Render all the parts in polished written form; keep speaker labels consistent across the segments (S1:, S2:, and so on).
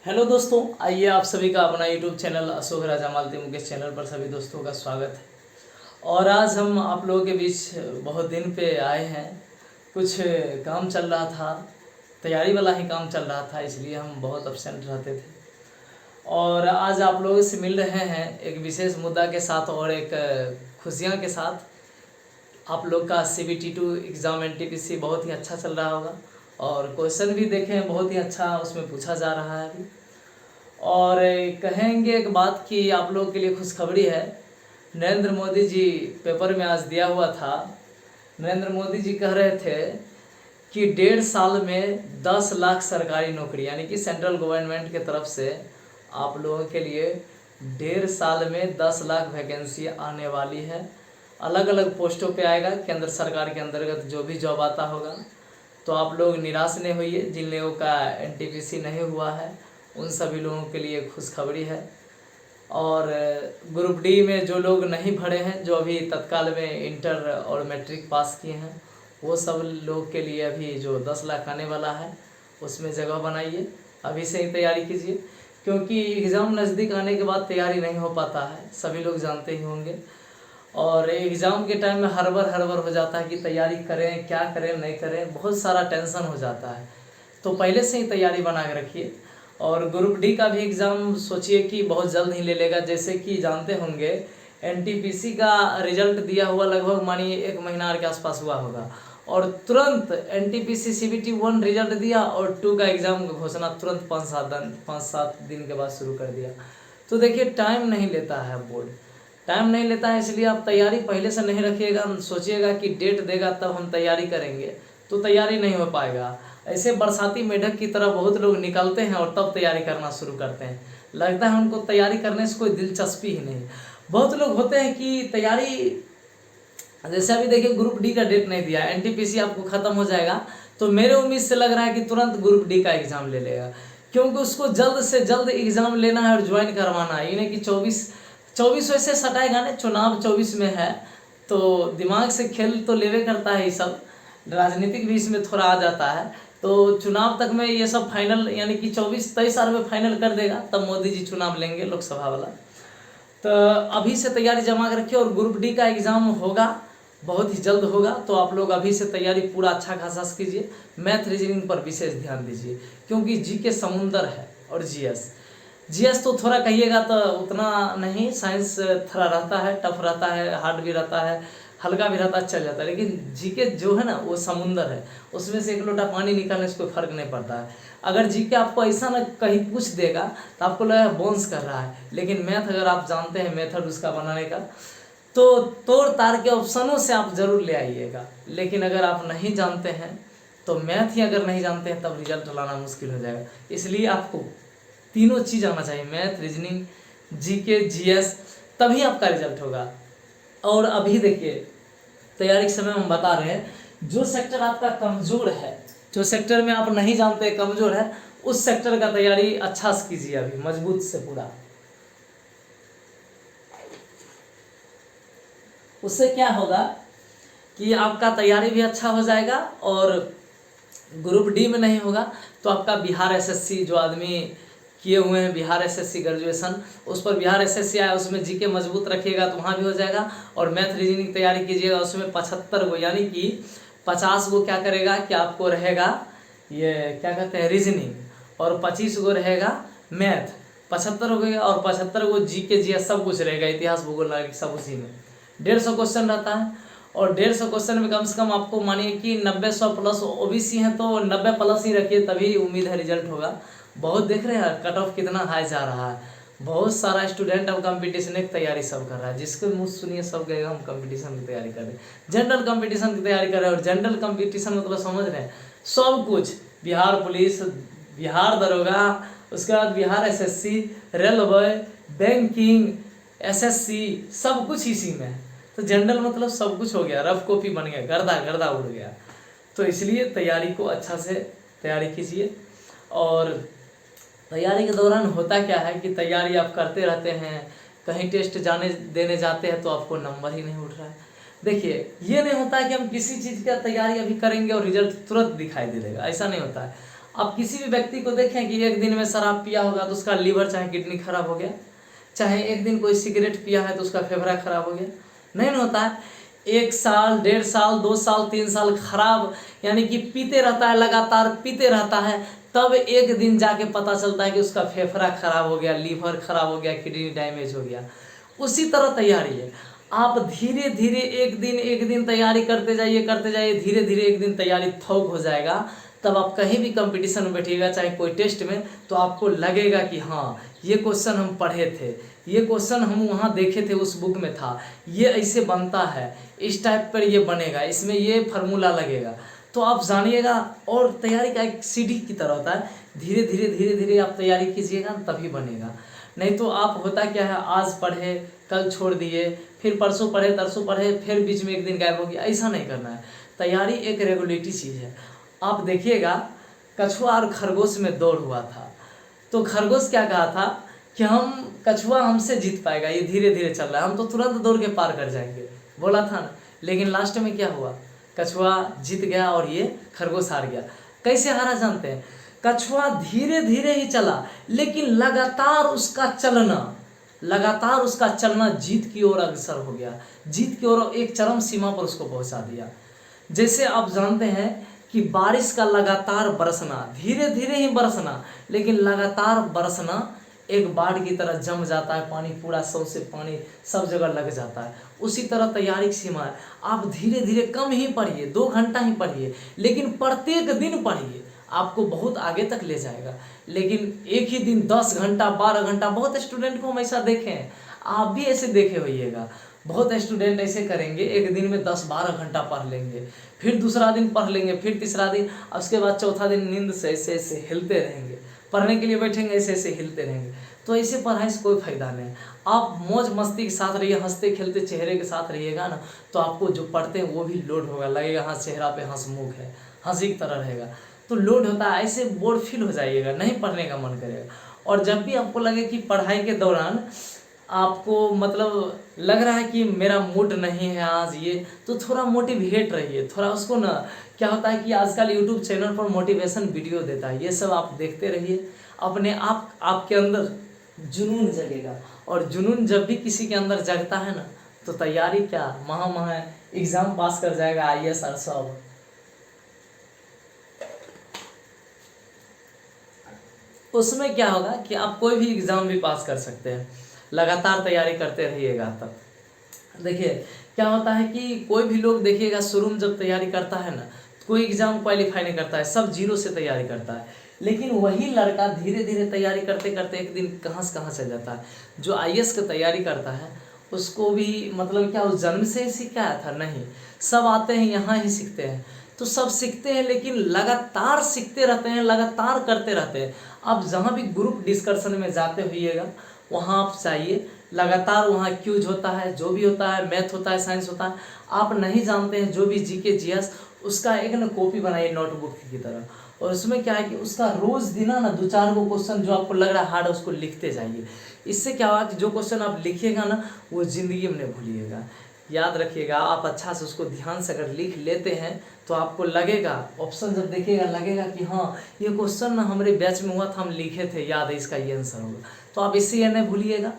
S1: Hello दोस्तों, आइए आप सभी का अपना यूट्यूब चैनल अशोक राजा मालती मुकेश चैनल पर सभी दोस्तों का स्वागत है। और आज हम आप लोगों के बीच बहुत दिन पे आए हैं। कुछ काम चल रहा था, तैयारी वाला ही काम चल रहा था, इसलिए हम बहुत एब्सेंट रहते थे। और आज आप लोगों से मिल रहे हैं एक विशेष मुद्दा के साथ और एक खुशियाँ के साथ। आप लोग का CBT2 एग्ज़ाम NTPC बहुत ही अच्छा चल रहा होगा और क्वेश्चन भी देखें बहुत ही अच्छा उसमें पूछा जा रहा है अभी। और कहेंगे एक बात कि आप लोगों के लिए खुशखबरी है। नरेंद्र मोदी जी पेपर में आज दिया हुआ था। नरेंद्र मोदी जी कह रहे थे कि 1.5 साल में 10 लाख सरकारी नौकरी, यानी कि सेंट्रल गवर्नमेंट के तरफ से आप लोगों के लिए 1.5 साल में 10 लाख वैकेंसी आने वाली है। अलग अलग पोस्टों पे आएगा, केंद्र सरकार के अंतर्गत जो भी जॉब आता होगा। तो आप लोग निराश नहीं होइए, जिन लोगों का NTPC नहीं हुआ है उन सभी लोगों के लिए खुशखबरी है। और ग्रुप डी में जो लोग नहीं भरे हैं, जो अभी तत्काल में इंटर और मैट्रिक पास किए हैं, वो सब लोग के लिए अभी जो 10 लाख आने वाला है उसमें जगह बनाइए, अभी से ही तैयारी कीजिए। क्योंकि एग्ज़ाम नज़दीक आने के बाद तैयारी नहीं हो पाता है, सभी लोग जानते ही होंगे। और एग्ज़ाम के टाइम में हड़बड़ हो जाता है कि तैयारी करें, क्या करें, नहीं करें, बहुत सारा टेंशन हो जाता है। तो पहले से ही तैयारी बना के रखिए। और ग्रुप डी का भी एग्ज़ाम सोचिए कि बहुत जल्द ही ले लेगा। जैसे कि जानते होंगे NTPC का रिजल्ट दिया हुआ लगभग मानिए 1 महीना के आसपास हुआ होगा, और तुरंत NTPC CBT1 रिजल्ट दिया और 2 का एग्ज़ाम का घोषणा तुरंत 5-7 दिन के बाद शुरू कर दिया। तो देखिए, टाइम नहीं लेता है बोर्ड, टाइम नहीं लेता है, इसलिए आप तैयारी पहले से नहीं रखिएगा। सोचिएगा कि डेट देगा तब हम तैयारी करेंगे, तो तैयारी नहीं हो पाएगा। ऐसे बरसाती मेढक की तरह बहुत लोग निकलते हैं और तब तैयारी करना शुरू करते हैं। लगता है उनको तैयारी करने से कोई दिलचस्पी ही नहीं। बहुत लोग होते हैं कि तैयारी, जैसे अभी देखिए ग्रुप डी का डेट नहीं दिया, NTPC आपको ख़त्म हो जाएगा, तो मेरे उम्मीद से लग रहा है कि तुरंत ग्रुप डी का एग्ज़ाम ले लेगा। क्योंकि उसको जल्द से जल्द एग्ज़ाम लेना है और ज्वाइन करवाना है। इन्हें कि 24 वैसे सटाएगा ना, चुनाव 24 में है, तो दिमाग से खेल तो लेवे करता है। ये सब राजनीतिक भी इसमें थोड़ा आ जाता है। तो चुनाव तक में ये सब फाइनल, यानी कि 24-23 साल में फाइनल कर देगा, तब मोदी जी चुनाव लेंगे लोकसभा वाला। तो अभी से तैयारी जमा कर रखिए। और ग्रुप डी का एग्ज़ाम होगा, बहुत ही जल्द होगा, तो आप लोग अभी से तैयारी पूरा अच्छा खासा कीजिए। मैथ रीजनिंग पर विशेष ध्यान दीजिए, क्योंकि GK समुंदर है। और GS तो थोड़ा कहिएगा तो उतना नहीं, साइंस थोड़ा रहता है, टफ रहता है, हार्ड भी रहता है, हल्का भी रहता है, चल जाता है। लेकिन GK जो है ना, वो समुंदर है, उसमें से 1 लोटा पानी निकालने से कोई फर्क नहीं पड़ता है। अगर GK आपको ऐसा ना कहीं पूछ देगा तो आपको लगेगा बोन्स कर रहा है, लेकिन मैथ अगर आप जानते हैं मेथड उसका बनाने का, तो तोड़ ताड़ के ऑप्शनों से आप ज़रूर ले आइएगा। लेकिन अगर आप नहीं जानते हैं, तो मैथ ही अगर नहीं जानते हैं, तब रिजल्ट लाना मुश्किल हो जाएगा। इसलिए आपको तीनों चीज़ आना चाहिए, मैथ, रीजनिंग, GK, GS, तभी आपका रिजल्ट होगा। और अभी देखिए, तैयारी के समय हम बता रहे हैं, जो सेक्टर आपका कमज़ोर है, जो सेक्टर में आप नहीं जानते कमज़ोर है, उस सेक्टर का तैयारी अच्छा से कीजिए, अभी मजबूत से पूरा। उससे क्या होगा कि आपका तैयारी भी अच्छा हो जाएगा। और ग्रुप डी में नहीं होगा तो आपका बिहार SSC, जो आदमी किए हुए हैं बिहार SSC ग्रेजुएशन, उस पर बिहार SSC आया, उसमें GK मजबूत रखिएगा तो वहाँ भी हो जाएगा। और मैथ रीजनिंग तैयारी कीजिएगा, उसमें 75 को, यानी कि 50 को क्या करेगा कि आपको रहेगा ये क्या कहते हैं रीजनिंग, और 25 को रहेगा मैथ। 75 हो गया, और 75 को GK GS सब कुछ रहेगा, इतिहास भूगोल नागरिक सब उसी में। 150 क्वेश्चन रहता है, और 150 क्वेश्चन में कम से कम आपको मानिए कि 90-100 प्लस OBC हैं, तो 90 प्लस ही रखिए, तभी उम्मीद है रिजल्ट होगा। बहुत देख रहे हैं कट ऑफ कितना हाई जा रहा है। बहुत सारा स्टूडेंट अब कंपटीशन की तैयारी सब कर रहा है, जिसके मुँह सुनिए सब कहेगा हम कंपटीशन की तैयारी कर रहे हैं, जनरल कंपटीशन की तैयारी कर रहे हैं। और जनरल कंपटीशन मतलब समझ रहे हैं, सब कुछ, बिहार पुलिस, बिहार दरोगा, उसके बाद Bihar SSC, railway, banking, SSC, सब कुछ इसी में है। तो जनरल मतलब सब कुछ हो गया, रफ कॉपी बन गया, गर्दा उड़ गया। तो इसलिए तैयारी को अच्छा से तैयारी कीजिए। और तैयारी के दौरान होता क्या है कि तैयारी आप करते रहते हैं, कहीं टेस्ट देने जाते हैं तो आपको नंबर ही नहीं उठ रहा है। देखिए, ये नहीं होता है कि हम किसी चीज़ का तैयारी अभी करेंगे और रिजल्ट तुरंत दिखाई दे देगा, ऐसा नहीं होता है। आप किसी भी व्यक्ति को देखें कि एक दिन में शराब पिया होगा तो उसका लीवर चाहे किडनी खराब हो गया, चाहे एक दिन कोई सिगरेट पिया है तो उसका फेफड़ा खराब हो गया, नहीं ना होता है। 1 साल 1.5 साल 2 साल 3 साल खराब यानी कि पीते रहता है, लगातार पीते रहता है, तब एक दिन जाके पता चलता है कि उसका फेफड़ा खराब हो गया, लीवर खराब हो गया, किडनी डैमेज हो गया। उसी तरह तैयारी है, आप धीरे धीरे एक दिन तैयारी करते जाइए, धीरे धीरे एक दिन तैयारी थोक हो जाएगा। तब आप कहीं भी कंपटीशन में बैठिएगा, चाहे कोई टेस्ट में, तो आपको लगेगा कि हाँ ये क्वेश्चन हम पढ़े थे, ये क्वेश्चन हम वहाँ देखे थे, उस बुक में था, ये ऐसे बनता है, इस टाइप पर ये बनेगा, इसमें ये फार्मूला लगेगा। तो आप जानिएगा। और तैयारी का एक सीढ़ी की तरह होता है, धीरे धीरे आप तैयारी कीजिएगा तभी बनेगा। नहीं तो आप होता क्या है, आज पढ़े कल छोड़ दिए, फिर परसों पढ़े तरसों पढ़े, फिर बीच में एक दिन गायब हो गया, ऐसा नहीं करना है। तैयारी एक रेगुलेटरी चीज़ है। आप देखिएगा कछुआ और खरगोश में दौड़ हुआ था, तो खरगोश क्या कहा था कि कछुआ हमसे जीत पाएगा, ये धीरे धीरे चल रहा है, हम तो तुरंत दौड़ के पार कर जाएंगे, बोला था ना। लेकिन लास्ट में क्या हुआ, कछुआ जीत गया और ये खरगोश हार गया। कैसे हारा जानते हैं, कछुआ धीरे धीरे ही चला, लेकिन लगातार उसका चलना जीत की ओर अग्रसर हो गया, जीत की ओर एक चरम सीमा पर उसको पहुंचा दिया। जैसे आप जानते हैं कि बारिश का लगातार बरसना, धीरे धीरे ही बरसना, लेकिन लगातार बरसना एक बाढ़ की तरह जम जाता है, पानी पूरा सौंसे पानी सब जगह लग जाता है। उसी तरह तैयारी की सीमा है, आप धीरे धीरे कम ही पढ़िए, 2 घंटा ही पढ़िए, लेकिन प्रत्येक दिन पढ़िए, आपको बहुत आगे तक ले जाएगा। लेकिन एक ही दिन 10 घंटा 12 घंटा, बहुत स्टूडेंट को हम ऐसा देखे हैं, आप भी ऐसे देखे होइएगा। बहुत स्टूडेंट ऐसे करेंगे, एक दिन में 10-12 घंटा पढ़ लेंगे, फिर दूसरा दिन पढ़ लेंगे, फिर तीसरा दिन, उसके बाद चौथा दिन नींद से ऐसे ऐसे हिलते रहेंगे, पढ़ने के लिए बैठेंगे ऐसे ऐसे हिलते रहेंगे। तो ऐसे पढ़ाई से कोई फायदा नहीं। आप मौज मस्ती के साथ रहिए, हंसते खेलते चेहरे के साथ रहिएगा ना, तो आपको जो पढ़ते हैं वो भी लोड होगा, लगेगा हाँ चेहरा पे हंसमुख है, हंसी की तरह रहेगा, तो लोड होता है। ऐसे बोर्ड फील हो जाइएगा, नहीं पढ़ने का मन करेगा। और जब भी आपको लगे कि पढ़ाई के दौरान आपको मतलब लग रहा है कि मेरा मूड नहीं है आज ये, तो थोड़ा मोटिवेट रहिए, थोड़ा उसको ना, क्या होता है कि आजकल यूट्यूब चैनल पर मोटिवेशन वीडियो देता है, ये सब आप देखते रहिए, अपने आप आपके अंदर जुनून जगेगा। और जुनून जब भी किसी के अंदर जगता है ना, तो तैयारी क्या महा एग्जाम पास कर जाएगा, IAS और सब। उसमें क्या होगा कि आप कोई भी एग्ज़ाम भी पास कर सकते हैं, लगातार तैयारी करते रहिएगा। तब देखिए क्या होता है कि कोई भी लोग देखिएगा शुरू में जब तैयारी करता है ना, कोई एग्ज़ाम क्वालिफाई नहीं करता है, सब जीरो से तैयारी करता है। लेकिन वही लड़का धीरे धीरे तैयारी करते करते एक दिन कहाँ से कहाँ चल जाता है। जो IAS की तैयारी करता है उसको भी मतलब क्या उस जन्म से ही सीखा आया था, नहीं, सब आते हैं यहाँ ही सीखते हैं, तो सब सीखते हैं, लेकिन लगातार सीखते रहते हैं, लगातार करते रहते हैं। आप जहाँ भी ग्रुप डिस्कशन में जाते होइएगा, वहाँ आप चाहिए लगातार, वहाँ क्यूज होता है, जो भी होता है, मैथ होता है, साइंस होता है, आप नहीं जानते हैं जो भी GK GS, उसका एक ना कॉपी बनाइए नोटबुक की तरह, और उसमें क्या है कि उसका रोज़ दिना ना 2-4 गो क्वेश्चन जो आपको लग रहा है हार्ड, उसको लिखते जाइए। इससे क्या होगा कि जो क्वेश्चन आप लिखिएगा ना, वो ज़िंदगी में नहीं भूलिएगा, याद रखिएगा। आप अच्छा से उसको ध्यान से अगर लिख लेते हैं तो आपको लगेगा, ऑप्शन जब देखिएगा लगेगा कि हाँ ये क्वेश्चन ना हमारे बैच में हुआ था, हम लिखे थे, याद है, इसका ये आंसर होगा, तो आप इससे ये नहीं भूलिएगा।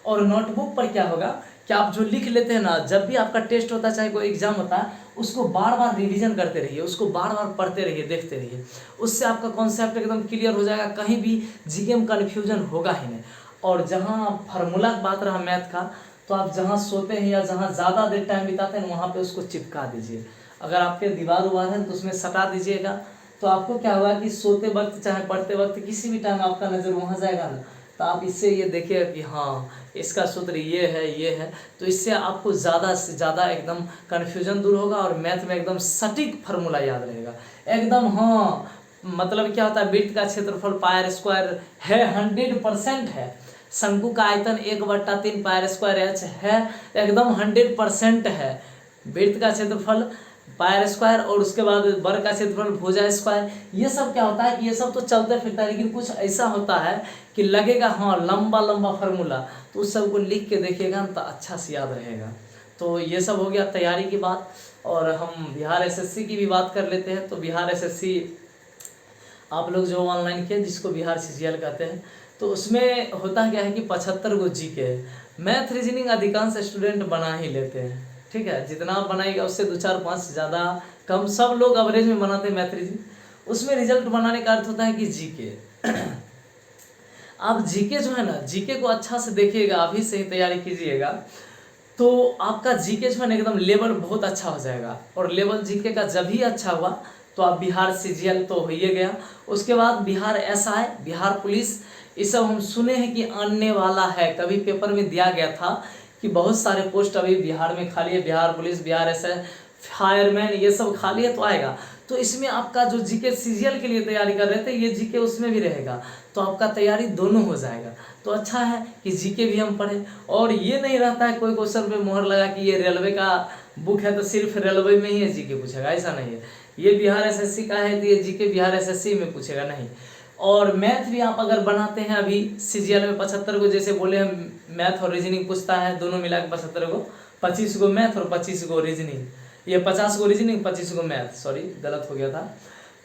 S1: और नोटबुक पर क्या होगा कि आप जो लिख लेते हैं ना, जब भी आपका टेस्ट होता है, चाहे कोई एग्जाम होता है, उसको बार बार रिवीजन करते रहिए, उसको बार बार पढ़ते रहिए, देखते रहिए, उससे आपका कॉन्सेप्ट एकदम क्लियर हो जाएगा, कहीं भी GK में कन्फ्यूजन होगा ही नहीं। और जहाँ फार्मूला की बात रहा मैथ का, तो आप जहाँ सोते हैं या जहाँ ज़्यादा देर टाइम बिताते हैं वहाँ पे उसको चिपका दीजिए। अगर आपके दीवार उवार है तो उसमें सटा दीजिएगा, तो आपको क्या होगा कि सोते वक्त चाहे पढ़ते वक्त किसी भी टाइम आपका नज़र वहाँ जाएगा ना, तो आप इससे ये देखिएगा कि हाँ इसका सूत्र ये है, तो इससे आपको ज़्यादा से ज़्यादा एकदम कन्फ्यूजन दूर होगा और मैथ में एकदम सटीक फार्मूला याद रहेगा एकदम। हाँ मतलब क्या होता है, वृत्त का क्षेत्रफल πr² है, 100% है, शंकु का आयतन 1/3 πr² है, एकदम 100% है, वृत्त का क्षेत्रफल πr², और उसके बाद वर्ग का क्षेत्रफल भुजा²। ये सब क्या होता है कि ये सब तो चलते फिरता है, लेकिन कुछ ऐसा होता है कि लगेगा हाँ लंबा लंबा फार्मूला, तो उस सब को लिख के देखिएगा तो अच्छा से याद रहेगा। तो ये सब हो गया तैयारी की बात। और हम बिहार SSC की भी बात कर लेते हैं। तो बिहार SSC आप लोग जो ऑनलाइन किए जिसको बिहार सीजीएल कहते हैं, तो उसमें होता क्या है कि 75 गो जीके है। मैथ रीजनिंग अधिकांश स्टूडेंट बना ही लेते हैं, ठीक है। जितना आप बनाएगा उससे 2-4-5 ज़्यादा कम सब लोग एवरेज में बनाते हैं मैथ रीजनिंग। उसमें रिजल्ट बनाने का अर्थ होता है कि जीके। आप जीके जो है ना, जीके को अच्छा से देखिएगा, अभी से ही तैयारी कीजिएगा, तो आपका जीके जो है ना एकदम लेवल बहुत अच्छा हो जाएगा। और लेवल जीके का जब ही अच्छा हुआ तो आप बिहार सीजीएल तो हो ही गया। उसके बाद बिहार एसआई, बिहार पुलिस, ये सब हम सुने हैं कि आने वाला है। कभी पेपर में दिया गया था कि बहुत सारे पोस्ट अभी बिहार में खाली है, Bihar police, Bihar SI, fireman, ये सब खाली है, तो आएगा। तो इसमें आपका जो जीके सीजीएल के लिए तैयारी कर रहे थे, ये जीके उसमें भी रहेगा, तो आपका तैयारी दोनों हो जाएगा। तो अच्छा है कि जीके भी हम पढ़ें। और ये नहीं रहता है कोई क्वेश्चन पे मोहर लगा कि ये रेलवे का बुक है तो सिर्फ रेलवे में ही जीके पूछेगा, ऐसा नहीं है। ये बिहार एसएससी का है तो ये जीके बिहार एसएससी में पूछेगा, नहीं। और मैथ भी आप अगर बनाते हैं अभी सीजीएल में 75 को, जैसे बोले हम मैथ और रीजनिंग पूछता है, दोनों मिला के 75 को, 25 को मैथ और 25 को रीजनिंग, ये 50 को रीजनिंग 25 को मैथ, सॉरी गलत हो गया था।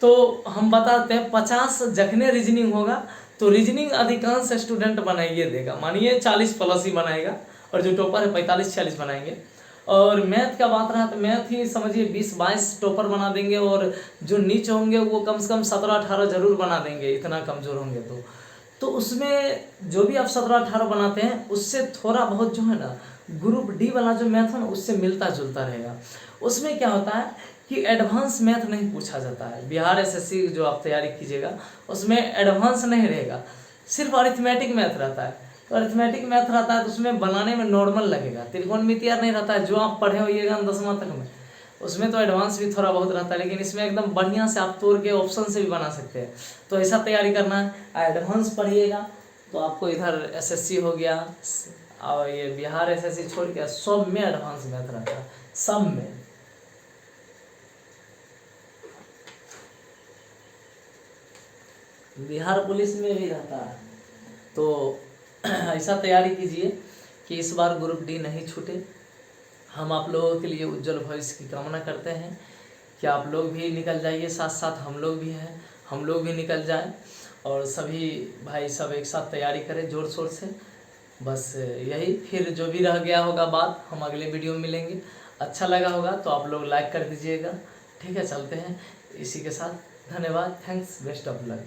S1: तो हम बताते हैं 50 जखने रीजनिंग होगा तो रीजनिंग अधिकांश स्टूडेंट बनाइए देगा, मानिए 40 प्लस ही बनाएगा, और जो टॉपर है 45-46 बनाएंगे। और मैथ का बात रहा तो मैथ ही समझिए 20-22 टॉपर बना देंगे, और जो नीचे होंगे वो कम से कम 17-18 जरूर बना देंगे, इतना कमज़ोर होंगे तो उसमें जो भी आप 17-18 बनाते हैं उससे थोड़ा बहुत जो है ना ग्रुप डी वाला जो मैथ है ना उससे मिलता जुलता रहेगा। उसमें क्या होता है कि एडवांस मैथ नहीं पूछा जाता है। बिहार एसएससी जो आप तैयारी कीजिएगा उसमें एडवांस नहीं रहेगा, सिर्फ अरिथमेटिक मैथ रहता है। तो अरिथमेटिक मैथ रहता है तो उसमें बनाने में नॉर्मल लगेगा, त्रिकोणमिति नहीं रहता है जो आप पढ़े होइएगा 10वां तक में, उसमें तो एडवांस भी थोड़ा बहुत रहता है, लेकिन इसमें एकदम बढ़िया से आप तोड़ के ऑप्शन से भी बना सकते हैं। तो ऐसा तैयारी करना है, एडवांस पढ़िएगा तो आपको इधर एसएससी हो गया, और ये बिहार एसएससी छोड़ के सब में एडवांस मैथ रहता है, सब में। बिहार पुलिस में भी रहता है। तो ऐसा तैयारी कीजिए कि इस बार ग्रुप डी नहीं छूटे। हम आप लोगों के लिए उज्जवल भविष्य की कामना करते हैं कि आप लोग भी निकल जाइए, साथ साथ हम लोग भी हैं, हम लोग भी निकल जाएं, और सभी भाई सब एक साथ तैयारी करें जोर शोर से। बस यही, फिर जो भी रह गया होगा बात हम अगले वीडियो में मिलेंगे। अच्छा लगा होगा तो आप लोग लाइक कर दीजिएगा, ठीक है। चलते हैं इसी के साथ, धन्यवाद, थैंक्स, बेस्ट ऑफ लक।